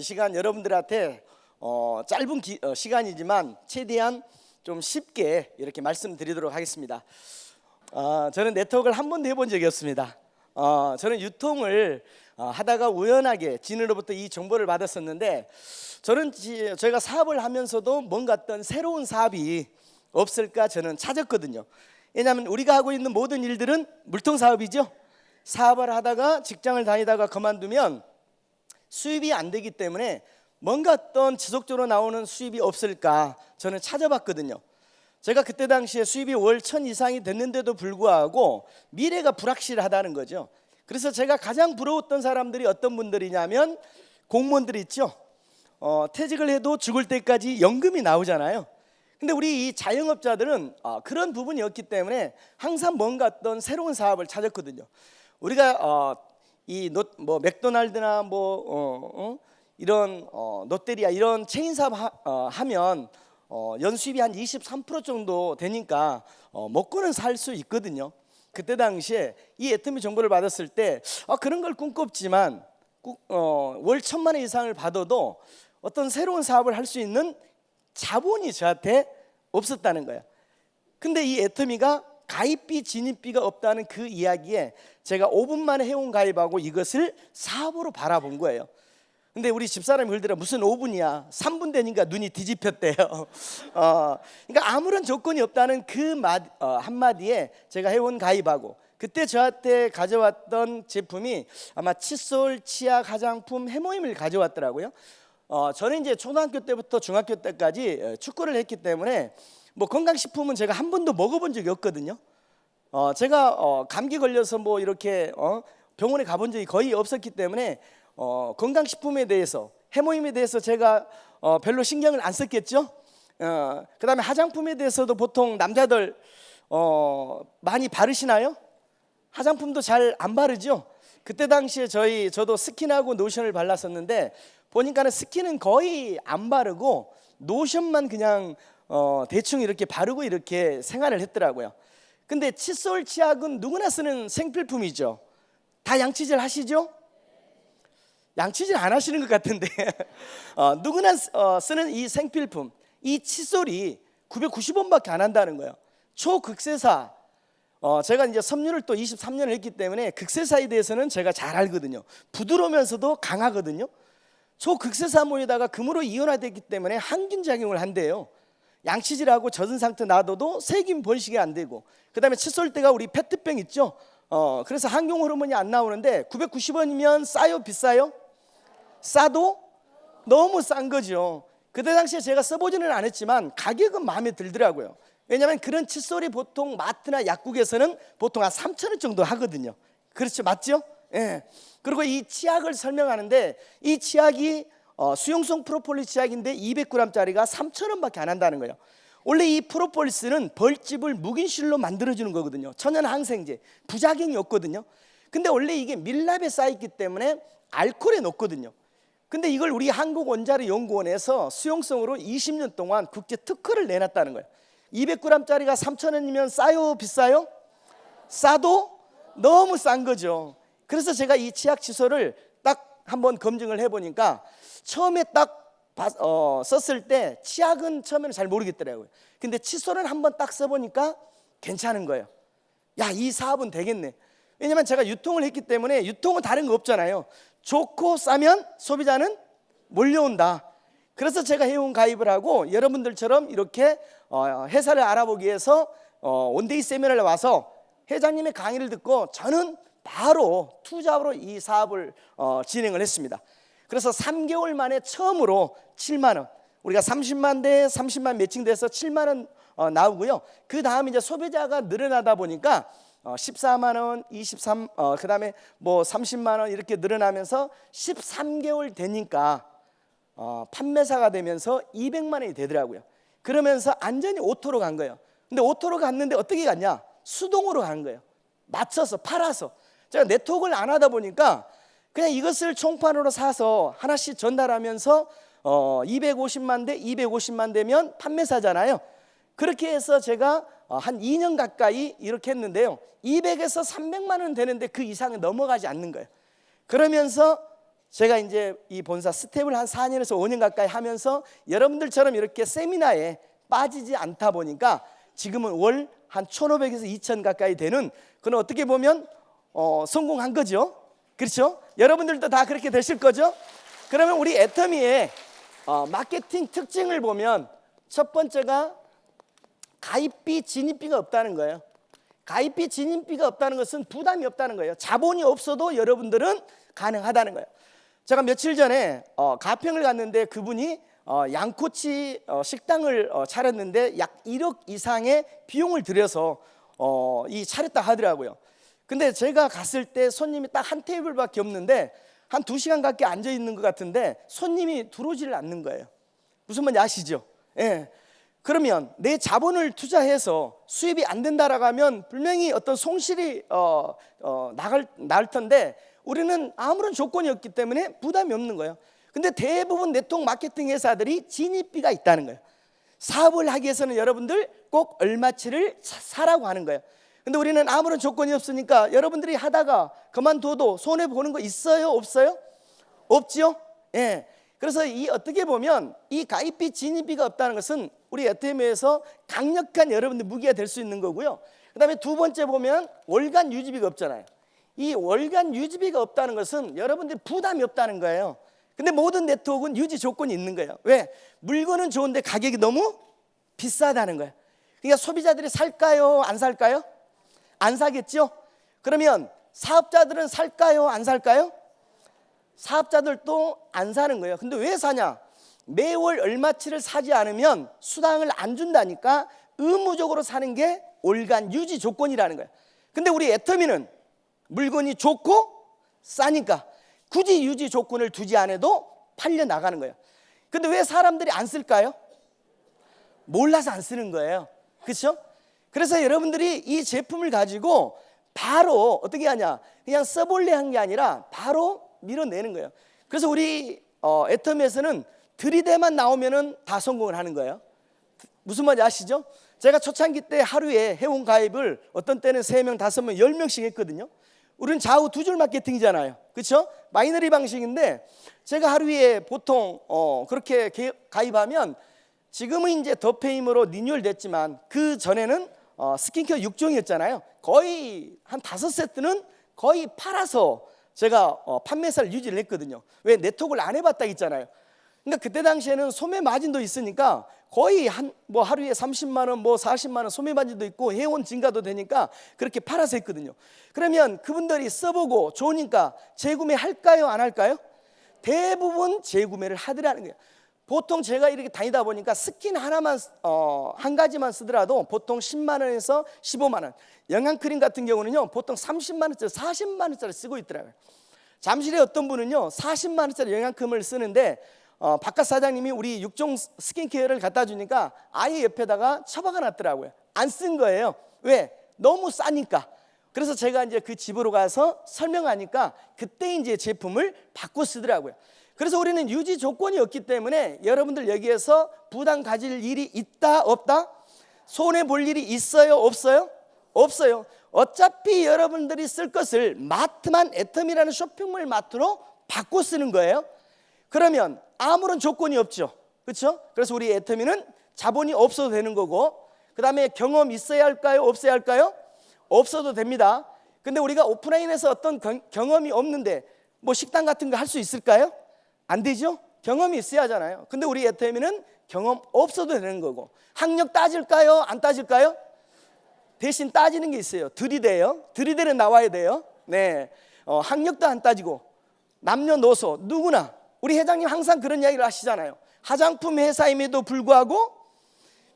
시간 여러분들한테 짧은 시간이지만 최대한 좀 쉽게 이렇게 말씀드리도록 하겠습니다. 저는 네트워크를 한 번도 해본 적이 없습니다. 저는 유통을 하다가 우연하게 진으로부터 이 정보를 받았었는데, 저희가 사업을 하면서도 뭔가 어떤 새로운 사업이 없을까 저는 찾았거든요. 왜냐하면 우리가 하고 있는 모든 일들은 물통 사업이죠. 사업을 하다가 직장을 다니다가 그만두면 수입이 안 되기 때문에 뭔가 어떤 지속적으로 나오는 수입이 없을까 저는 찾아봤거든요. 제가 그때 당시에 수입이 월 1,000 이상이 됐는데도 불구하고 미래가 불확실하다는 거죠. 그래서 제가 가장 부러웠던 사람들이 어떤 분들이냐면 공무원들이 있죠. 퇴직을 해도 죽을 때까지 연금이 나오잖아요. 근데 우리 이 자영업자들은 그런 부분이 없기 때문에 항상 뭔가 어떤 새로운 사업을 찾았거든요. 우리가 맥도날드나 이런 롯데리아 이런 체인 사업 하면 연수입이 한 23% 정도 되니까 먹고는 살 수 있거든요. 그때 당시에 이 애터미 정보를 받았을 때 그런 걸 꿈꿨지만 월 1,000만 원 이상을 받아도 어떤 새로운 사업을 할 수 있는 자본이 저한테 없었다는 거예요. 근데 이 애터미가 가입비, 진입비가 없다는 그 이야기에 제가 5분 만에 회원 가입하고 이것을 사업으로 바라본 거예요. 근데 우리 집사람이 그러더라. 무슨 5분이야 3분 되니까 눈이 뒤집혔대요. 그러니까 아무런 조건이 없다는 그 한마디에 제가 회원 가입하고, 그때 저한테 가져왔던 제품이 아마 칫솔, 치약, 화장품, 해모임을 가져왔더라고요. 저는 이제 초등학교 때부터 중학교 때까지 축구를 했기 때문에 건강식품은 제가 한 번도 먹어본 적이 없거든요. 제가 감기 걸려서 이렇게 병원에 가본 적이 거의 없었기 때문에 건강식품에 대해서, 해모임에 대해서 제가 별로 신경을 안 썼겠죠. 그 다음에 화장품에 대해서도 보통 남자들 많이 바르시나요? 화장품도 잘 안 바르죠. 그때 당시에 저도 스킨하고 노션을 발랐었는데 보니까는 스킨은 거의 안 바르고 노션만 그냥 대충 이렇게 바르고 이렇게 생활을 했더라고요. 근데 칫솔, 치약은 누구나 쓰는 생필품이죠. 다 양치질 하시죠? 양치질 안 하시는 것 같은데 누구나 쓰는 이 생필품, 이 칫솔이 990원밖에 안 한다는 거예요. 초극세사. 제가 이제 섬유를 또 23년을 했기 때문에 극세사에 대해서는 제가 잘 알거든요. 부드러우면서도 강하거든요. 초극세사모에다가 금으로 이온화되기 때문에 항균 작용을 한대요. 양치질하고 젖은 상태 놔둬도 세균 번식이 안 되고, 그 다음에 칫솔대가 우리 페트병 있죠. 그래서 항균 호르몬이 안 나오는데 990원이면 싸요, 비싸요? 싸도 너무 싼 거죠. 그때 당시에 제가 써보지는 않았지만 가격은 마음에 들더라고요. 왜냐하면 그런 칫솔이 보통 마트나 약국에서는 보통 한 3,000원 정도 하거든요. 그렇죠, 맞죠? 예. 그리고 이 치약을 설명하는데 이 치약이 수용성 프로폴리스 치약인데 200g짜리가 3,000원밖에 안 한다는 거예요. 원래 이 프로폴리스는 벌집을 묵인실로 만들어주는 거거든요. 천연 항생제, 부작용이 없거든요. 근데 원래 이게 밀랍에 쌓였기 때문에 알코올에 녹거든요. 근데 이걸 우리 한국원자력연구원에서 수용성으로 20년 동안 국제 특허를 내놨다는 거예요. 200g짜리가 3,000원이면 싸요, 비싸요? 싸도 너무 싼 거죠. 그래서 제가 이 치약 칫솔을 딱 한번 검증을 해보니까 처음에 딱 썼을 때 치약은 처음에는 잘 모르겠더라고요. 근데 칫솔은 한번 딱 써보니까 괜찮은 거예요. 야, 이 사업은 되겠네. 왜냐면 제가 유통을 했기 때문에 유통은 다른 거 없잖아요. 좋고 싸면 소비자는 몰려온다. 그래서 제가 회원 가입을 하고 여러분들처럼 이렇게 회사를 알아보기 위해서 원데이 세미나를 와서 회장님의 강의를 듣고 저는 바로 투잡으로 이 사업을 진행을 했습니다. 그래서 3개월 만에 처음으로 7만 원, 우리가 30만 대 30만 매칭돼서 7만 원 나오고요. 그 다음 이제 소비자가 늘어나다 보니까 14만 원, 23, 그 다음에 30만 원 이렇게 늘어나면서 13개월 되니까 판매사가 되면서 200만 원이 되더라고요. 그러면서 안전히 오토로 간 거예요. 근데 오토로 갔는데 어떻게 갔냐? 수동으로 간 거예요. 맞춰서 팔아서. 제가 네트워크를 안 하다 보니까 그냥 이것을 총판으로 사서 하나씩 전달하면서 250만 대, 250만 대면 판매사잖아요. 그렇게 해서 제가 한 2년 가까이 이렇게 했는데요. 200에서 300만 원 되는데 그 이상은 넘어가지 않는 거예요. 그러면서 제가 이제 이 본사 스텝을 한 4년에서 5년 가까이 하면서 여러분들처럼 이렇게 세미나에 빠지지 않다 보니까 지금은 월 한 1,500에서 2,000 가까이 되는, 그건 어떻게 보면 성공한 거죠. 그렇죠? 여러분들도 다 그렇게 되실 거죠? 그러면 우리 애터미의 마케팅 특징을 보면 첫 번째가 가입비, 진입비가 없다는 거예요. 가입비, 진입비가 없다는 것은 부담이 없다는 거예요. 자본이 없어도 여러분들은 가능하다는 거예요. 제가 며칠 전에 가평을 갔는데 그분이 양꼬치 식당을 차렸는데 약 1억 이상의 비용을 들여서 이 차렸다 하더라고요. 근데 제가 갔을 때 손님이 딱 한 테이블밖에 없는데 한 2시간 가까이 앉아 있는 것 같은데 손님이 들어오지를 않는 거예요. 무슨 말인지 아시죠? 예. 그러면 내 자본을 투자해서 수입이 안 된다라고 하면 분명히 어떤 손실이 나을 텐데 우리는 아무런 조건이 없기 때문에 부담이 없는 거예요. 근데 대부분 네트워크 마케팅 회사들이 진입비가 있다는 거예요. 사업을 하기 위해서는 여러분들 꼭 얼마치를 사라고 하는 거예요. 근데 우리는 아무런 조건이 없으니까 여러분들이 하다가 그만둬도 손해보는 거 있어요? 없어요? 없죠? 예. 그래서 이 어떻게 보면 이 가입비, 진입비가 없다는 것은 우리 애터미에서 강력한 여러분들 무기가 될 수 있는 거고요. 그 다음에 두 번째 보면 월간 유지비가 없잖아요. 이 월간 유지비가 없다는 것은 여러분들이 부담이 없다는 거예요. 근데 모든 네트워크는 유지 조건이 있는 거예요. 왜? 물건은 좋은데 가격이 너무 비싸다는 거예요. 그러니까 소비자들이 살까요? 안 살까요? 안 사겠죠? 그러면 사업자들은 살까요? 안 살까요? 사업자들도 안 사는 거예요. 근데 왜 사냐? 매월 얼마치를 사지 않으면 수당을 안 준다니까 의무적으로 사는 게 월간 유지 조건이라는 거예요. 근데 우리 애터미는 물건이 좋고 싸니까 굳이 유지 조건을 두지 않아도 팔려 나가는 거예요. 근데 왜 사람들이 안 쓸까요? 몰라서 안 쓰는 거예요. 그렇죠? 그래서 여러분들이 이 제품을 가지고 바로 어떻게 하냐, 그냥 써볼래 한 게 아니라 바로 밀어내는 거예요. 그래서 우리 애터미에서는 들이대만 나오면은 다 성공을 하는 거예요. 무슨 말인지 아시죠? 제가 초창기 때 하루에 회원 가입을 어떤 때는 3명, 5명, 10명씩 했거든요. 우리는 좌우 두 줄 마케팅이잖아요. 그렇죠? 마이너리 방식인데 제가 하루에 보통 그렇게 가입하면, 지금은 이제 더페임으로 리뉴얼 됐지만 그 전에는 스킨케어 6종이었잖아요. 거의 한 5세트는 거의 팔아서 제가 판매사를 유지를 했거든요. 왜? 네트워크를 안 해봤다 했잖아요. 그러니까 그때 당시에는 소매 마진도 있으니까 거의 하루에 30만 원, 40만 원 소매 마진도 있고 회원 증가도 되니까 그렇게 팔아서 했거든요. 그러면 그분들이 써보고 좋으니까 재구매 할까요? 안 할까요? 대부분 재구매를 하더라는 거예요. 보통 제가 이렇게 다니다 보니까 스킨 하나만 한 가지만 쓰더라도 보통 10만 원에서 15만 원. 영양크림 같은 경우는요 보통 30만 원짜리 40만 원짜리 쓰고 있더라고요. 잠실에 어떤 분은요 40만 원짜리 영양크림을 쓰는데 바깥 사장님이 우리 6종 스킨케어를 갖다 주니까 아예 옆에다가 처박아 놨더라고요. 안 쓴 거예요. 왜? 너무 싸니까. 그래서 제가 이제 그 집으로 가서 설명하니까 그때 이제 제품을 바꿔 쓰더라고요. 그래서 우리는 유지 조건이 없기 때문에 여러분들 여기에서 부담 가질 일이 있다 없다? 손해 볼 일이 있어요 없어요? 없어요. 어차피 여러분들이 쓸 것을 마트만 애터미라는 쇼핑몰 마트로 바꿔 쓰는 거예요. 그러면 아무런 조건이 없죠. 그렇죠? 그래서 우리 애터미는 자본이 없어도 되는 거고, 그 다음에 경험 있어야 할까요? 없어야 할까요? 없어도 됩니다. 근데 우리가 오프라인에서 어떤 경험이 없는데 뭐 식당 같은 거 할 수 있을까요? 안 되죠? 경험이 있어야 하잖아요. 근데 우리 애터미는 경험 없어도 되는 거고. 학력 따질까요? 안 따질까요? 대신 따지는 게 있어요. 들이대요. 들이대는 나와야 돼요. 네, 학력도 안 따지고 남녀노소 누구나, 우리 회장님 항상 그런 이야기를 하시잖아요. 화장품 회사임에도 불구하고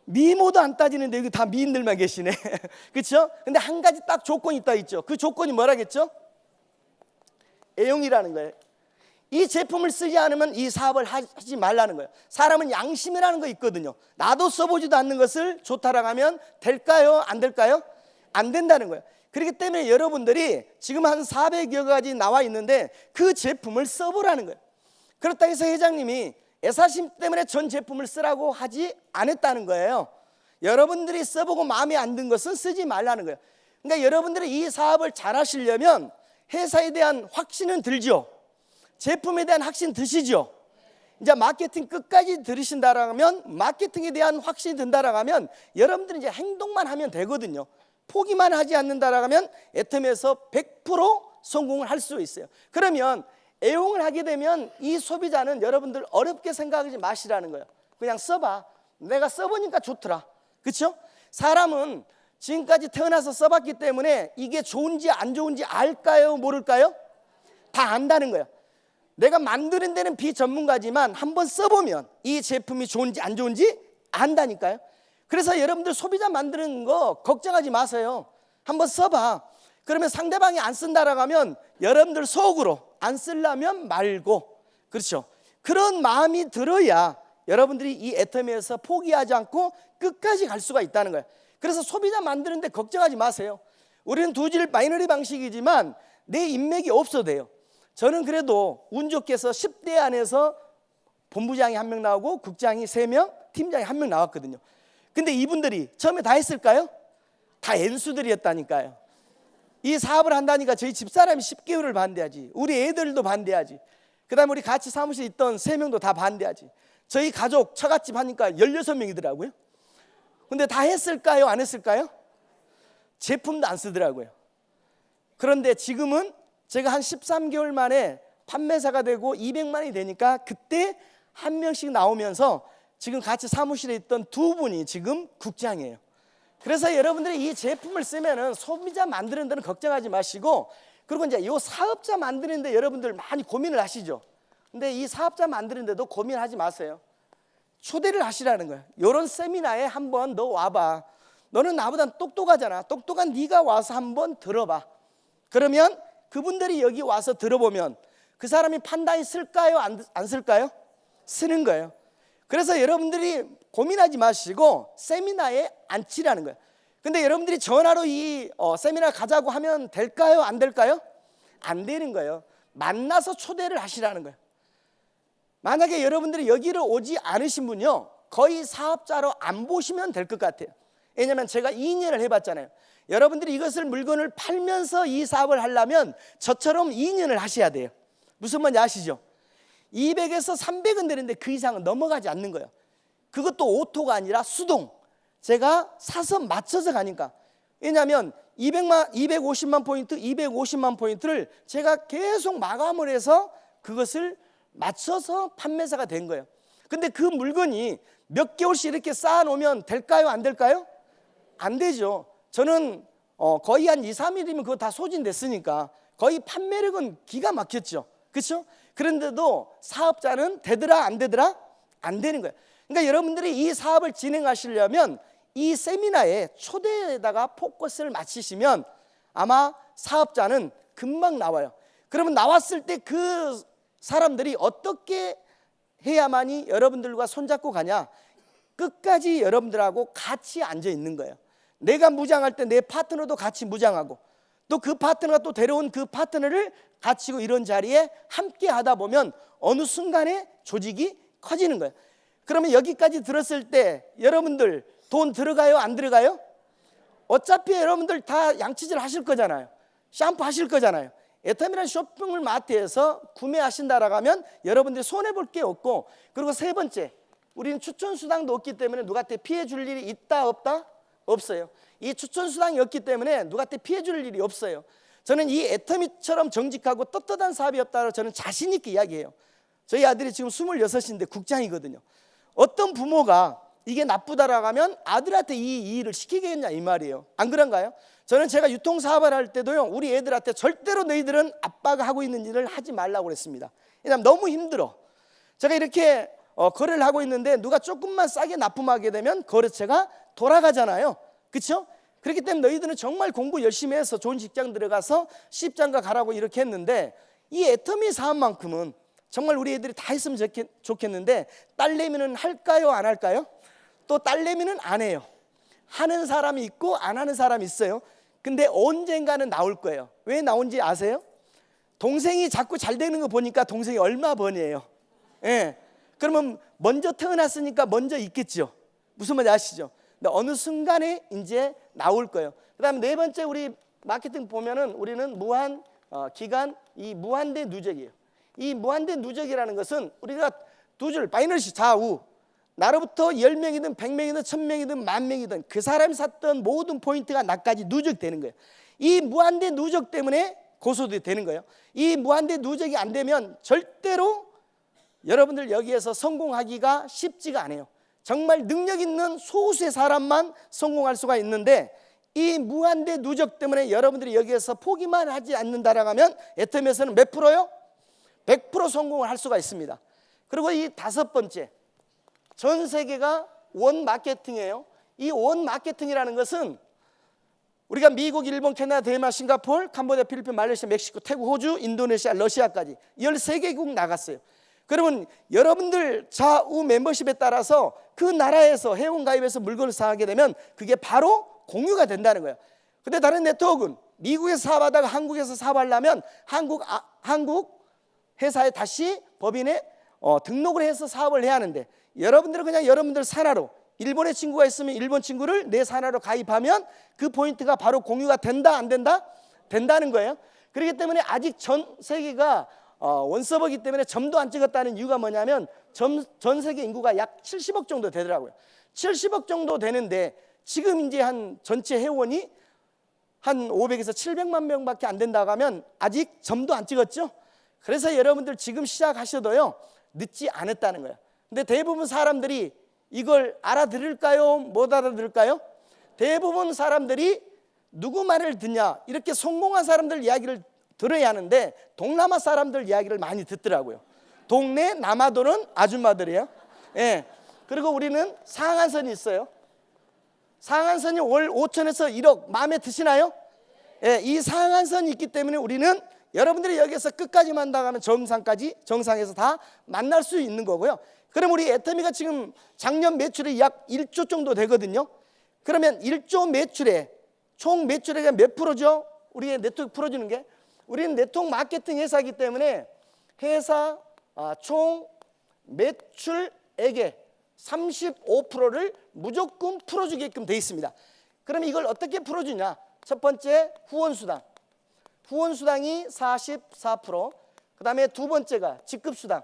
미모도 안 따지는데 여기 다 미인들만 계시네. 그렇죠? 근데 한 가지 딱 조건이 있다 있죠. 그 조건이 뭐라겠죠? 애용이라는 거예요. 이 제품을 쓰지 않으면 이 사업을 하지 말라는 거예요. 사람은 양심이라는 거 있거든요. 나도 써보지도 않는 것을 좋다라고 하면 될까요? 안 될까요? 안 된다는 거예요. 그렇기 때문에 여러분들이 지금 한 400여 가지 나와 있는데 그 제품을 써보라는 거예요. 그렇다 해서 회장님이 애사심 때문에 전 제품을 쓰라고 하지 않았다는 거예요. 여러분들이 써보고 마음에 안 든 것은 쓰지 말라는 거예요. 그러니까 여러분들이 이 사업을 잘 하시려면 회사에 대한 확신은 들죠. 제품에 대한 확신 드시죠? 이제 마케팅 끝까지 들으신다라면, 마케팅에 대한 확신이 든다라면 여러분들은 이제 행동만 하면 되거든요. 포기만 하지 않는다라면 애텀에서 100% 성공을 할 수 있어요. 그러면 애용을 하게 되면 이 소비자는 여러분들 어렵게 생각하지 마시라는 거예요. 그냥 써봐. 내가 써보니까 좋더라. 그렇죠? 사람은 지금까지 태어나서 써봤기 때문에 이게 좋은지 안 좋은지 알까요? 모를까요? 다 안다는 거예요. 내가 만드는 데는 비전문가지만 한번 써보면 이 제품이 좋은지 안 좋은지 안다니까요. 그래서 여러분들 소비자 만드는 거 걱정하지 마세요. 한번 써봐. 그러면 상대방이 안 쓴다라고 하면 여러분들 속으로 안 쓰려면 말고, 그렇죠? 그런 마음이 들어야 여러분들이 이 애터미에서 포기하지 않고 끝까지 갈 수가 있다는 거예요. 그래서 소비자 만드는데 걱정하지 마세요. 우리는 두질 바이너리 방식이지만 내 인맥이 없어도 돼요. 저는 그래도 운 좋게 해서 10대 안에서 본부장이 1명 나오고 국장이 3명, 팀장이 1명 나왔거든요. 근데 이분들이 처음에 다 했을까요? 다 N수들이었다니까요. 이 사업을 한다니까 저희 집사람이 10개월을 반대하지, 우리 애들도 반대하지, 그 다음에 우리 같이 사무실에 있던 3명도 다 반대하지. 저희 가족 처갓집 하니까 16명이더라고요. 근데 다 했을까요? 안 했을까요? 제품도 안 쓰더라고요. 그런데 지금은 제가 한 13개월 만에 판매사가 되고 200만 원이 되니까 그때 한 명씩 나오면서 지금 같이 사무실에 있던 2분이 지금 국장이에요. 그래서 여러분들이 이 제품을 쓰면은 소비자 만드는 데는 걱정하지 마시고, 그리고 이제 이 사업자 만드는 데 여러분들 많이 고민을 하시죠. 근데 이 사업자 만드는 데도 고민하지 마세요. 초대를 하시라는 거예요. 이런 세미나에 한번 너 와봐. 너는 나보다 똑똑하잖아. 똑똑한 네가 와서 한번 들어봐. 그러면 그분들이 여기 와서 들어보면 그 사람이 판단이 쓸까요? 안 쓸까요? 쓰는 거예요. 그래서 여러분들이 고민하지 마시고 세미나에 앉히라는 거예요. 근데 여러분들이 전화로 이 세미나 가자고 하면 될까요? 안 될까요? 안 되는 거예요. 만나서 초대를 하시라는 거예요. 만약에 여러분들이 여기를 오지 않으신 분요, 거의 사업자로 안 보시면 될 것 같아요. 왜냐하면 제가 2년을 해봤잖아요. 여러분들이 이것을 물건을 팔면서 이 사업을 하려면 저처럼 2년을 하셔야 돼요. 무슨 말인지 아시죠? 200에서 300은 되는데 그 이상은 넘어가지 않는 거예요. 그것도 오토가 아니라 수동. 제가 사서 맞춰서 가니까. 왜냐하면 250만 포인트, 250만 포인트를 제가 계속 마감을 해서 그것을 맞춰서 판매사가 된 거예요. 근데 그 물건이 몇 개월씩 이렇게 쌓아놓으면 될까요? 안 될까요? 안 되죠. 저는 거의 한 2, 3일이면 그거 다 소진됐으니까 거의 판매력은 기가 막혔죠. 그렇죠? 그런데도 사업자는 되더라 안 되더라? 안 되는 거예요. 그러니까 여러분들이 이 사업을 진행하시려면 이 세미나에 초대에다가 포커스를 맞추시면 아마 사업자는 금방 나와요. 그러면 나왔을 때 그 사람들이 어떻게 해야만이 여러분들과 손잡고 가냐? 끝까지 여러분들하고 같이 앉아 있는 거예요. 내가 무장할 때 내 파트너도 같이 무장하고, 또 그 파트너가 또 데려온 그 파트너를 갖추고 이런 자리에 함께 하다 보면 어느 순간에 조직이 커지는 거예요. 그러면 여기까지 들었을 때 여러분들 돈 들어가요? 안 들어가요? 어차피 여러분들 다 양치질 하실 거잖아요. 샴푸 하실 거잖아요. 애텀이라는 쇼핑몰 마트에서 구매하신다라고 하면 여러분들이 손해볼 게 없고, 그리고 세 번째, 우리는 추천수당도 없기 때문에 누구한테 피해 줄 일이 있다 없다? 없어요. 이 추천수당이 없기 때문에 누구한테 피해 줄 일이 없어요. 저는 이 애터미처럼 정직하고 떳떳한 사업이 없다고 저는 자신 있게 이야기해요. 저희 아들이 지금 26인데 국장이거든요. 어떤 부모가 이게 나쁘다라고 하면 아들한테 이 일을 시키겠냐 이 말이에요. 안 그런가요? 저는 제가 유통사업을 할 때도요, 우리 애들한테 절대로 너희들은 아빠가 하고 있는 일을 하지 말라고 그랬습니다. 왜냐하면 너무 힘들어. 제가 이렇게 거래를 하고 있는데 누가 조금만 싸게 납품하게 되면 거래처가 돌아가잖아요. 그렇죠? 그렇기 때문에 너희들은 정말 공부 열심히 해서 좋은 직장 들어가서 시집장가 가라고 이렇게 했는데, 이 애터미 사업만큼은 정말 우리 애들이 다 했으면 좋겠는데 딸내미는 할까요? 안 할까요? 또 딸내미는 안 해요. 하는 사람이 있고 안 하는 사람이 있어요. 근데 언젠가는 나올 거예요. 왜 나온지 아세요? 동생이 자꾸 잘 되는 거 보니까 동생이 얼마 번이에요. 예. 그러면 먼저 태어났으니까 먼저 있겠죠. 무슨 말인지 아시죠? 근데 어느 순간에 이제 나올 거예요. 그다음에 네 번째, 우리 마케팅 보면은 우리는 무한 기간, 이 무한대 누적이에요. 이 무한대 누적이라는 것은 우리가 두 줄 바이너리 좌우, 나로부터 10명이든 100명이든 1000명이든 10,000명이든 그 사람이 샀던 모든 포인트가 나까지 누적되는 거예요. 이 무한대 누적 때문에 고소도 되는 거예요. 이 무한대 누적이 안 되면 절대로 여러분들 여기에서 성공하기가 쉽지가 않아요. 정말 능력 있는 소수의 사람만 성공할 수가 있는데, 이 무한대 누적 때문에 여러분들이 여기에서 포기만 하지 않는다라고 하면 애터미에서는 몇 프로요? 100% 성공을 할 수가 있습니다. 그리고 이 다섯 번째, 전 세계가 원 마케팅이에요. 이 원 마케팅이라는 것은 우리가 미국, 일본, 캐나다, 데인마크, 싱가포르, 캄보디아, 필리핀, 말레이시아, 멕시코, 태국, 호주, 인도네시아, 러시아까지 13개국 나갔어요. 그러면 여러분들 좌우 멤버십에 따라서 그 나라에서 회원가입해서 물건을 사게 되면 그게 바로 공유가 된다는 거예요. 근데 다른 네트워크는 미국에서 사업하다가 한국에서 사업하려면 한국 회사에 다시 법인에 등록을 해서 사업을 해야 하는데, 여러분들은 그냥 여러분들 산하로, 일본의 친구가 있으면 일본 친구를 내 산하로 가입하면 그 포인트가 바로 공유가 된다 안 된다? 된다는 거예요. 그렇기 때문에 아직 전 세계가 원서버기 때문에 점도 안 찍었다는 이유가 뭐냐면 전 세계 인구가 약 70억 정도 되더라고요. 70억 정도 되는데 지금 이제 한 전체 회원이 한 500에서 700만 명밖에 안 된다고 하면 아직 점도 안 찍었죠. 그래서 여러분들 지금 시작하셔도요 늦지 않았다는 거예요. 근데 대부분 사람들이 이걸 알아들을까요? 못 알아들을까요? 대부분 사람들이 누구 말을 듣냐, 이렇게 성공한 사람들 이야기를 들어야 하는데 동남아 사람들 이야기를 많이 듣더라고요. 동네 남아도는 아줌마들이에요. 예. 그리고 우리는 상한선이 있어요. 상한선이 월 5천에서 1억 마음에 드시나요? 예, 이 상한선이 있기 때문에 우리는 여러분들이 여기서 끝까지 만나가면 정상에서 다 만날 수 있는 거고요. 그럼 우리 애터미가 지금 작년 매출이 약 1조 정도 되거든요. 그러면 1조 매출에 총 매출액이 몇 프로죠? 우리의 네트워크 풀어주는 게, 우리는 네트워크 마케팅 회사이기 때문에 회사 총 매출액의 35%를 무조건 풀어주게끔 돼 있습니다. 그럼 이걸 어떻게 풀어주냐? 첫 번째 후원수당, 후원수당이 44%, 그 다음에 두 번째가 직급수당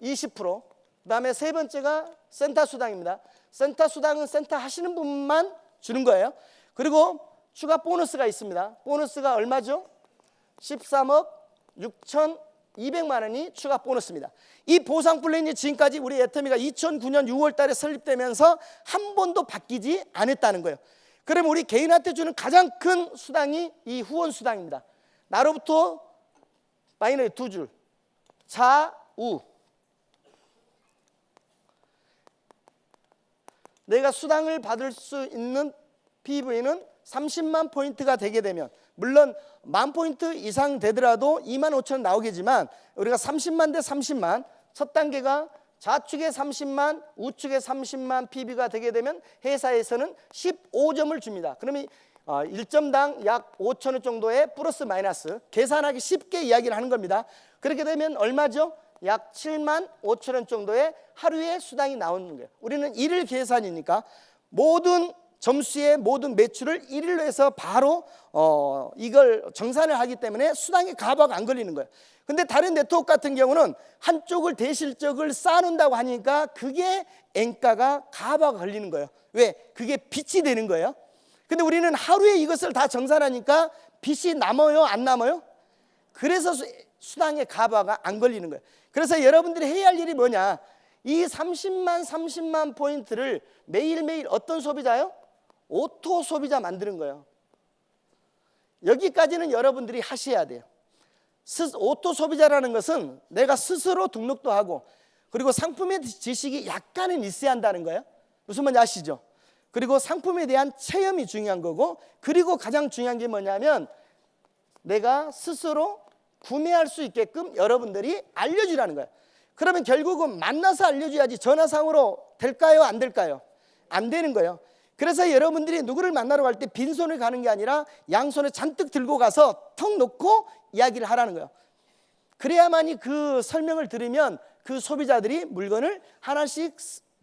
20%, 그 다음에 세 번째가 센터수당입니다. 센터수당은 센터 하시는 분만 주는 거예요. 그리고 추가 보너스가 있습니다. 보너스가 얼마죠? 13억 6,200만 원이 추가 보너스입니다. 이 보상 플랜이 지금까지 우리 애터미가 2009년 6월 달에 설립되면서 한 번도 바뀌지 않았다는 거예요. 그럼 우리 개인한테 주는 가장 큰 수당이 이 후원 수당입니다. 나로부터 바이너리 두 줄, 좌우, 내가 수당을 받을 수 있는 PV는 30만 포인트가 되게 되면, 물론 10,000포인트 이상 되더라도 25,000 나오겠지만 우리가 30만 대 30만, 첫 단계가 좌측에 30만, 우측에 30만 PV가 되게 되면 회사에서는 15점을 줍니다. 그러면 1점당 약 5,000원 정도의 플러스 마이너스, 계산하기 쉽게 이야기를 하는 겁니다. 그렇게 되면 얼마죠? 약 75,000원 정도의 하루에 수당이 나오는 거예요. 우리는 일일 계산이니까 모든 점수의 모든 매출을 1일로 해서 바로 이걸 정산을 하기 때문에 수당의 가박 안 걸리는 거예요. 근데 다른 네트워크 같은 경우는 한쪽을 대실적을 쌓아놓는다고 하니까 그게 엔가가 가박 걸리는 거예요. 왜? 그게 빚이 되는 거예요. 근데 우리는 하루에 이것을 다 정산하니까 빚이 남아요, 안 남아요? 그래서 수당의 가바가 안 걸리는 거예요. 그래서 여러분들이 해야 할 일이 뭐냐? 이 30만 포인트를 매일매일 어떤 소비자요? 오토 소비자 만드는 거예요. 여기까지는 여러분들이 하셔야 돼요. 오토 소비자라는 것은 내가 스스로 등록도 하고, 그리고 상품의 지식이 약간은 있어야 한다는 거예요. 무슨 말인지 아시죠? 그리고 상품에 대한 체험이 중요한 거고, 그리고 가장 중요한 게 뭐냐면 내가 스스로 구매할 수 있게끔 여러분들이 알려주라는 거예요. 그러면 결국은 만나서 알려줘야지 전화상으로 될까요? 안 될까요? 안 되는 거예요. 그래서 여러분들이 누구를 만나러 갈 때 빈손을 가는 게 아니라 양손에 잔뜩 들고 가서 턱 놓고 이야기를 하라는 거예요. 그래야만이 그 설명을 들으면 그 소비자들이 물건을 하나씩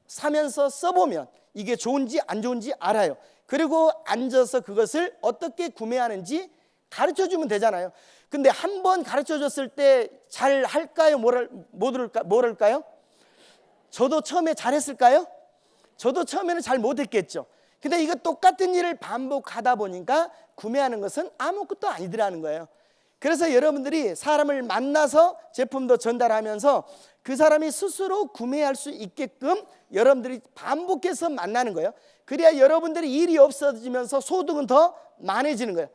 사면서 써보면 이게 좋은지 안 좋은지 알아요. 그리고 앉아서 그것을 어떻게 구매하는지 가르쳐 주면 되잖아요. 근데 한 번 가르쳐 줬을 때 잘 할까요? 뭐랄까요? 저도 처음에 잘했을까요? 저도 처음에는 잘 못했겠죠. 근데 이거 똑같은 일을 반복하다 보니까 구매하는 것은 아무것도 아니더라는 거예요. 그래서 여러분들이 사람을 만나서 제품도 전달하면서 그 사람이 스스로 구매할 수 있게끔 여러분들이 반복해서 만나는 거예요. 그래야 여러분들이 일이 없어지면서 소득은 더 많아지는 거예요.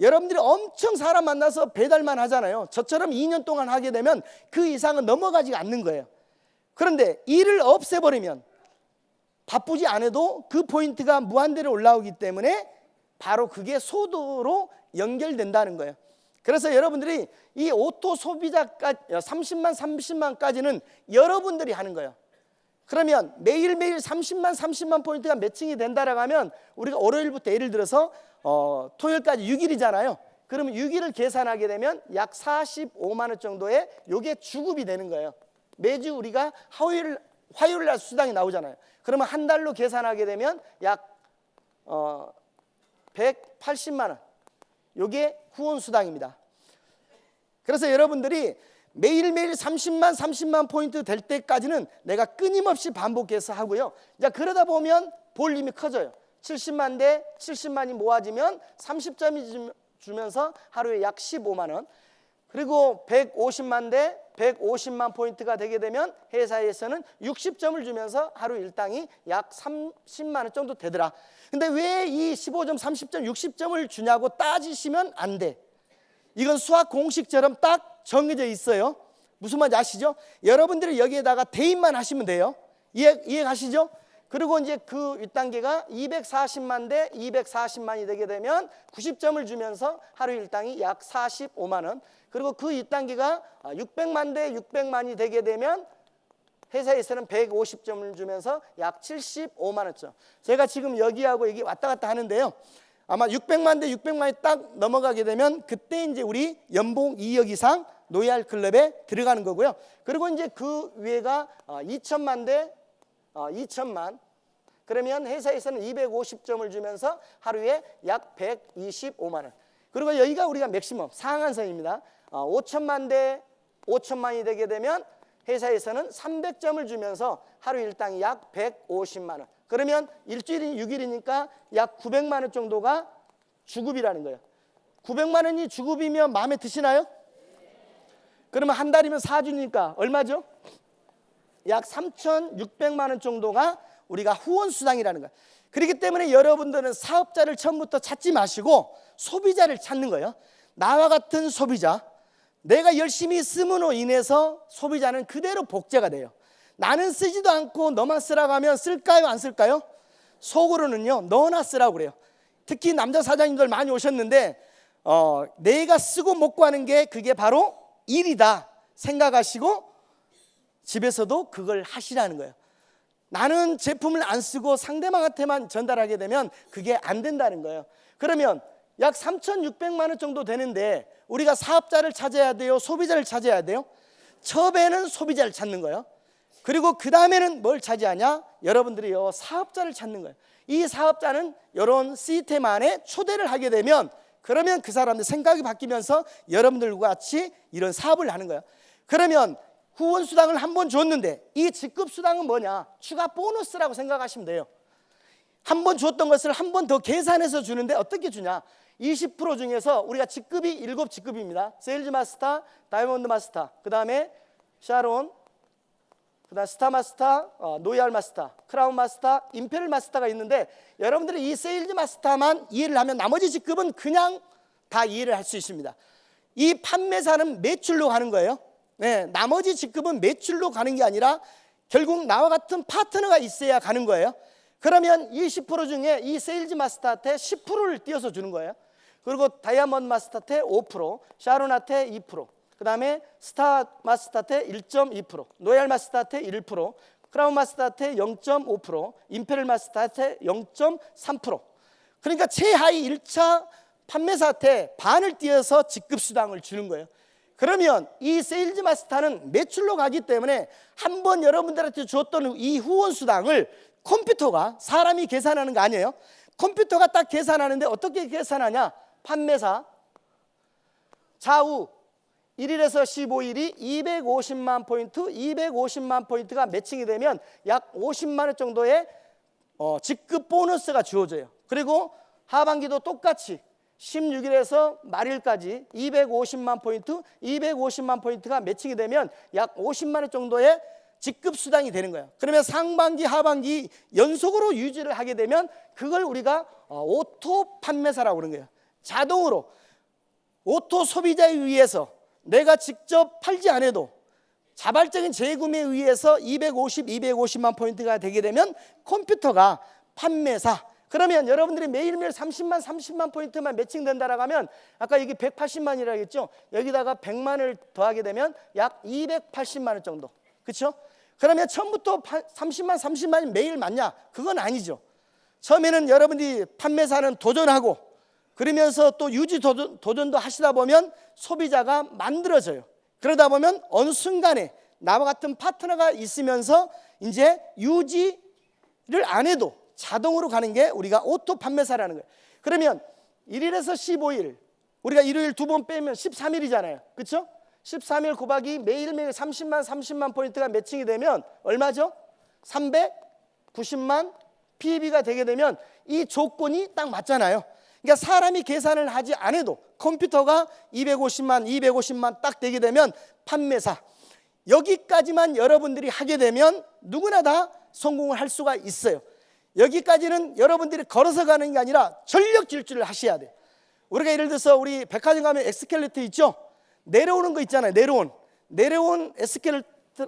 여러분들이 엄청 사람 만나서 배달만 하잖아요. 저처럼 2년 동안 하게 되면 그 이상은 넘어가지 않는 거예요. 그런데 일을 없애버리면 바쁘지 않아도 그 포인트가 무한대로 올라오기 때문에 바로 그게 소득으로 연결된다는 거예요. 그래서 여러분들이 이 오토 소비자까지 30만까지는 여러분들이 하는 거예요. 그러면 매일매일 30만 포인트가 매칭이 된다라고 하면 우리가 월요일부터 예를 들어서 토요일까지 6일이잖아요. 그러면 6일을 계산하게 되면 약 45만 원 정도의 요게 주급이 되는 거예요. 매주 우리가 화요일 날 수당이 나오잖아요. 그러면 한 달로 계산하게 되면 약 180만 원. 요게 후원 수당입니다. 그래서 여러분들이 매일매일 30만 포인트 될 때까지는 내가 끊임없이 반복해서 하고요. 이제 그러다 보면 볼륨이 커져요. 70만 대 70만이 모아지면 30점이 주면서 하루에 약 15만 원. 그리고 150만 대 150만 포인트가 되게 되면 회사에서는 60점을 주면서 하루 일당이 약 30만 원 정도 되더라. 근데 왜 이 15점, 30점, 60점을 주냐고 따지시면 안 돼. 이건 수학 공식처럼 딱 정해져 있어요. 무슨 말인지 아시죠? 여러분들이 여기에다가 대입만 하시면 돼요. 이해 가시죠? 그리고 이제 그 윗단계가 240만 대 240만이 되게 되면 90점을 주면서 하루 일당이 약 45만 원. 그리고 그 윗단계가 600만 대 600만이 되게 되면 회사에서는 150점을 주면서 약 75만 원쯤. 제가 지금 여기하고 여기 왔다 갔다 하는데요. 아마 600만 대 600만이 딱 넘어가게 되면 그때 이제 우리 연봉 2억 이상 로얄 클럽에 들어가는 거고요. 그리고 이제 그 위에가 2천만 대 2천만. 그러면 회사에서는 250점을 주면서 하루에 약 125만 원. 그리고 여기가 우리가 맥시멈 상한선입니다. 5천만 대 5천만이 되게 되면 회사에서는 300점을 주면서 하루 일당이 약 150만 원. 그러면 일주일이 6일이니까 약 900만 원 정도가 주급이라는 거예요. 900만 원이 주급이면 마음에 드시나요? 그러면 한 달이면 4주니까 얼마죠? 약 3,600만 원 정도가 우리가 후원 수당이라는 거예요. 그렇기 때문에 여러분들은 사업자를 처음부터 찾지 마시고 소비자를 찾는 거예요. 나와 같은 소비자, 내가 열심히 씀으로 인해서 소비자는 그대로 복제가 돼요. 나는 쓰지도 않고 너만 쓰라고 하면 쓸까요? 안 쓸까요? 속으로는요, 너나 쓰라고 그래요. 특히 남자 사장님들 많이 오셨는데 내가 쓰고 먹고 하는 게 그게 바로 일이다 생각하시고 집에서도 그걸 하시라는 거예요. 나는 제품을 안 쓰고 상대방한테만 전달하게 되면 그게 안 된다는 거예요. 그러면 약 3,600만 원 정도 되는데 우리가 사업자를 찾아야 돼요? 소비자를 찾아야 돼요? 처음에는 소비자를 찾는 거예요. 그리고 그 다음에는 뭘 차지하냐? 여러분들이요, 사업자를 찾는 거예요. 이 사업자는 이런 시스템 안에 초대를 하게 되면 그러면 그 사람들 생각이 바뀌면서 여러분들과 같이 이런 사업을 하는 거예요. 그러면 후원수당을 한 번 줬는데 이 직급수당은 뭐냐? 추가 보너스라고 생각하시면 돼요. 한 번 줬던 것을 한 번 더 계산해서 주는데 어떻게 주냐? 20% 중에서 우리가 직급이 7직급입니다. 세일즈 마스터, 다이아몬드 마스터, 그 다음에 샤론, 그다음 스타 마스터, 노얄 마스터, 크라운 마스터, 임페럴 마스터가 있는데 여러분들이 이 세일즈 마스터만 이해를 하면 나머지 직급은 그냥 다 이해를 할 수 있습니다. 이 판매사는 매출로 가는 거예요. 네, 나머지 직급은 매출로 가는 게 아니라 결국 나와 같은 파트너가 있어야 가는 거예요. 그러면 20% 중에 이 세일즈 마스터한테 10%를 띄어서 주는 거예요. 그리고 다이아몬드 마스터한테 5%, 샤론한테 2%, 그 다음에 스타 마스터한테 1.2%, 노얄 마스터한테 1%, 크라운 마스터한테 0.5%, 임페럴 마스터한테 0.3%. 그러니까 최하위 1차 판매사한테 반을 띄어서 직급수당을 주는 거예요. 그러면 이 세일즈 마스터는 매출로 가기 때문에 한번 여러분들한테 줬던 이 후원수당을 컴퓨터가, 사람이 계산하는 거 아니에요. 컴퓨터가 딱 계산하는데 어떻게 계산하냐? 판매사, 좌우 1일에서 15일이 250만 포인트, 250만 포인트가 매칭이 되면 약 50만 원 정도의 직급 보너스가 주어져요. 그리고 하반기도 똑같이 16일에서 말일까지 250만 포인트, 250만 포인트가 매칭이 되면 약 50만 원 정도의 직급 수당이 되는 거예요. 그러면 상반기, 하반기 연속으로 유지를 하게 되면 그걸 우리가 오토 판매사라고 그러는 거예요. 자동으로 오토 소비자에 의해서 내가 직접 팔지 않아도 자발적인 재구매에 의해서 250만 포인트가 되게 되면 컴퓨터가 판매사. 그러면 여러분들이 매일매일 30만 포인트만 매칭된다라고 하면 아까 여기 180만이라고 했죠. 여기다가 100만을 더하게 되면 약 280만 원 정도. 그렇죠? 그러면 처음부터 30만이 매일 맞냐? 그건 아니죠. 처음에는 여러분들이 판매사는 도전하고 그러면서 또 유지 도전도 하시다 보면 소비자가 만들어져요. 그러다 보면 어느 순간에 나와 같은 파트너가 있으면서 이제 유지를 안 해도 자동으로 가는 게 우리가 오토 판매사라는 거예요. 그러면 1일에서 15일 우리가 일요일 2번 빼면 13일이잖아요. 그렇죠? 13일 곱하기 매일매일 30만 포인트가 매칭이 되면 얼마죠? 390만 PB가 되게 되면 이 조건이 딱 맞잖아요. 그러니까 사람이 계산을 하지 않아도 컴퓨터가 250만 딱 되게 되면 판매사. 여기까지만 여러분들이 하게 되면 누구나 다 성공을 할 수가 있어요. 여기까지는 여러분들이 걸어서 가는 게 아니라 전력 질주를 하셔야 돼요. 우리가 예를 들어서 우리 백화점 가면 에스컬레이터 있죠? 내려오는 거 있잖아요. 내려온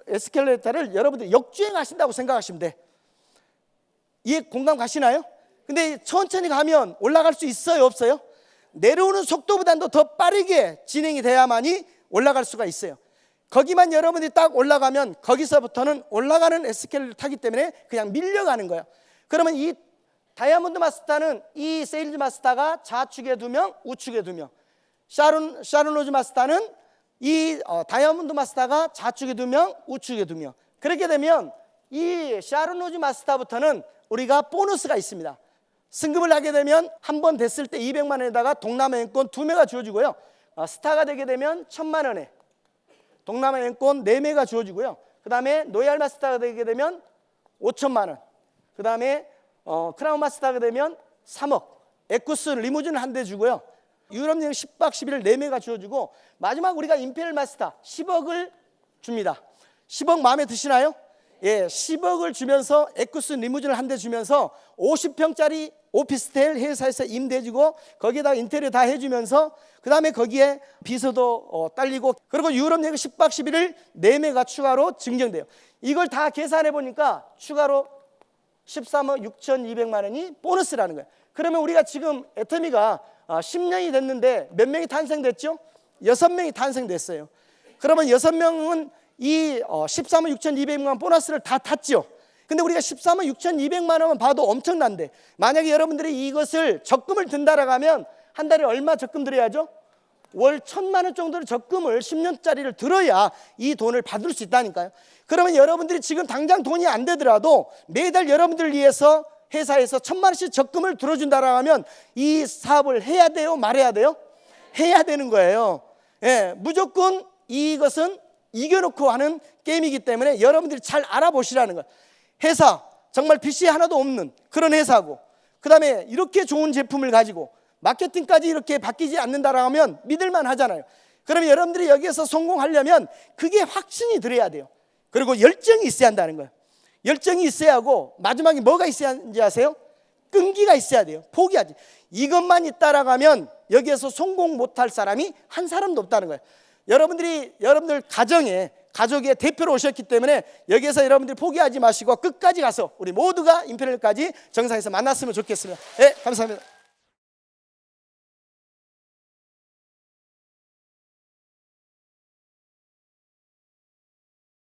에스컬레이터를 여러분들이 역주행하신다고 생각하시면 돼. 이해 공감 가시나요? 근데 천천히 가면 올라갈 수 있어요, 없어요? 내려오는 속도보다도 더 빠르게 진행이 돼야만이 올라갈 수가 있어요. 거기만 여러분들이 딱 올라가면 거기서부터는 올라가는 에스컬레이터를 타기 때문에 그냥 밀려가는 거예요. 그러면 이 다이아몬드 마스터는 이 세일즈 마스터가 좌측에 2명, 우측에 2명. 샤론 로즈 마스터는 이 다이아몬드 마스터가 좌측에 2명, 우측에 2명. 그렇게 되면 이 샤론 로즈 마스터부터는 우리가 보너스가 있습니다. 승급을 하게 되면 한 번 됐을 때 200만 원에다가 동남아 여행권 2매가 주어지고요. 스타가 되게 되면 1000만 원에 동남아 여행권 4매가 주어지고요. 그 다음에 로얄 마스터가 되게 되면 5천만 원. 그 다음에 크라운 마스터가 되면 3억. 에쿠스 리무진을 한 대 주고요. 유럽 여행 10박 11일 4매가 주어지고 마지막 우리가 임페리얼 마스터 10억을 줍니다. 10억 마음에 드시나요? 예, 10억을 주면서 에쿠스 리무진을 한 대 주면서 50평짜리 오피스텔 회사에서 임대해주고 거기에다가 인테리어 다 해주면서 그 다음에 거기에 비서도 딸리고 그리고 유럽 여행 10박 11일 4매가 추가로 증정돼요. 이걸 다 계산해 보니까 추가로 13억 6,200만 원이 보너스라는 거예요. 그러면 우리가 지금 애터미가 10년이 됐는데 몇 명이 탄생됐죠? 6명이 탄생됐어요. 그러면 6명은 이 13억 6,200만 보너스를 다 탔죠. 근데 우리가 13억 6,200만 원만 봐도 엄청난데 만약에 여러분들이 이것을 적금을 든다라고 하면 한 달에 얼마 적금 들여야죠? 월 1,000만 원 정도를 적금을 10년짜리를 들어야 이 돈을 받을 수 있다니까요. 그러면 여러분들이 지금 당장 돈이 안 되더라도 매달 여러분들을 위해서 회사에서 1,000만 원씩 적금을 들어준다라고 하면 이 사업을 해야 돼요? 말해야 돼요? 해야 되는 거예요. 예, 무조건 이것은 이겨놓고 하는 게임이기 때문에 여러분들이 잘 알아보시라는 거예요. 회사 정말 빚이 하나도 없는 그런 회사고 그 다음에 이렇게 좋은 제품을 가지고 마케팅까지 이렇게 바뀌지 않는다라고 하면 믿을만 하잖아요. 그러면 여러분들이 여기에서 성공하려면 그게 확신이 들어야 돼요. 그리고 열정이 있어야 한다는 거예요. 열정이 있어야 하고 마지막에 뭐가 있어야 하는지 아세요? 끈기가 있어야 돼요. 포기하지. 이것만 있다라고 하면 여기에서 성공 못할 사람이 한 사람도 없다는 거예요. 여러분들 가족의 대표로 오셨기 때문에 여기에서 여러분들이 포기하지 마시고 끝까지 가서 우리 모두가 임페리얼까지 정상에서 만났으면 좋겠습니다. 네, 감사합니다.